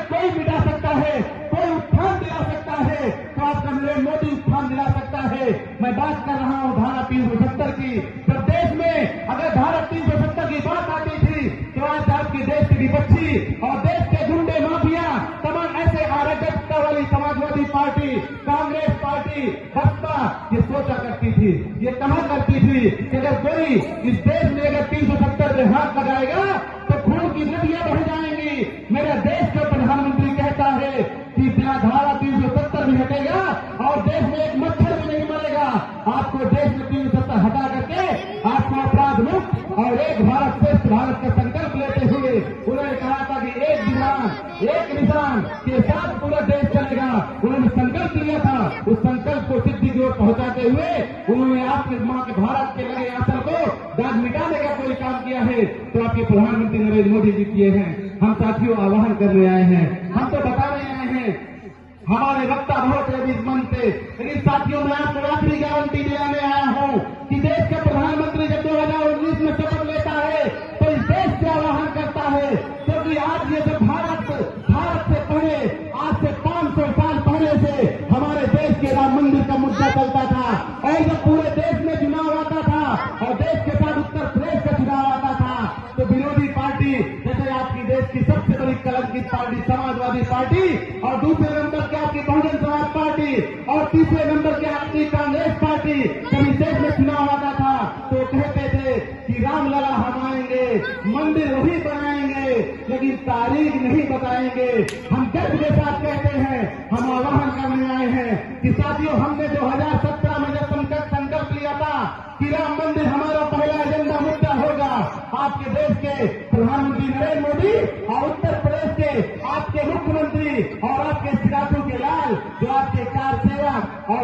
कोई मिटा सकता है, कोई उत्थान दिला सकता है, तो आपका नरेंद्र मोदी उत्थान दिला सकता है। मैं बात कर रहा हूं धारा 370 की। जब देश में अगर धारा 370 की बात आती थी तो आज आपके देश की विपक्षी और देश के गुंडे माफिया तमाम ऐसे अराजकता वाली समाजवादी पार्टी, कांग्रेस पार्टी, बसपा ये सोचा करती थी, ये कहा करती थी कि अगर कोई इस देश में अगर 370 पे हाथ लगाएगा तो खून की नदियां बह जाएंगी। मेरा देश का प्रधानमंत्री कहता है कि धारा 370 भी हटेगा और देश में एक मच्छर भी नहीं मरेगा। आपको देश में 370 हटा करके आपको अपराध मुक्त और एक भारत श्रेष्ठ भारत का संकल्प लेते हुए उन्होंने कहा था कि एक विधान एक निशान के साथ पूरा देश चलेगा। उन्होंने संकल्प लिया था, उस संकल्प को सिद्धि की ओर पहुंचाते हुए उन्होंने आपके मां के भारत के लगे आंचल को दाग मिटाने का कोई काम किया है तो आपके प्रधानमंत्री नरेंद्र मोदी जी किए हैं। हम साथियों आह्वान करने आए हैं, हम तो बताने आए हैं। हमारे वक्ता बहुत है इस मंच से, लेकिन साथियों मैं आपको आखिरी गारंटी दिलाने आया हूं कि देश का प्रधानमंत्री जब 2019 में शपथ लेता है तो इस देश से आह्वान करता है, क्योंकि आज ये जो भारत से पहले आज से 500 साल पहले से हमारे देश के राम मंदिर का मुद्दा चलता था और जब पूरे देश में चुनाव आता था और देश के साथ उत्तर प्रदेश का चुनाव आता था तो विरोधी पार्टी जैसे आपकी देश की सबसे बड़ी कलंकित पार्टी समाजवादी पार्टी और दूसरे नंबर के आपकी बहुजन समाज पार्टी और तीसरे नंबर के आपकी कांग्रेस पार्टी जब इस देश में चुनाव आता था तो कहते थे कि रामलला हम आएंगे, मंदिर वही बनाएंगे, लेकिन तारीख नहीं बताएंगे। हम गर्व के साथ कहते हैं, हम आह्वान करने आए हैं कि साथियों हमने 2017 में जब संकल्प लिया था कि राम मंदिर हमारा पहला एजेंडा मुद्दा होगा, आपके देश के प्रधानमंत्री नरेंद्र मोदी और उत्तर प्रदेश के आपके मुख्यमंत्री और आपके सिरासू के लाल जो आपके कार सेवक और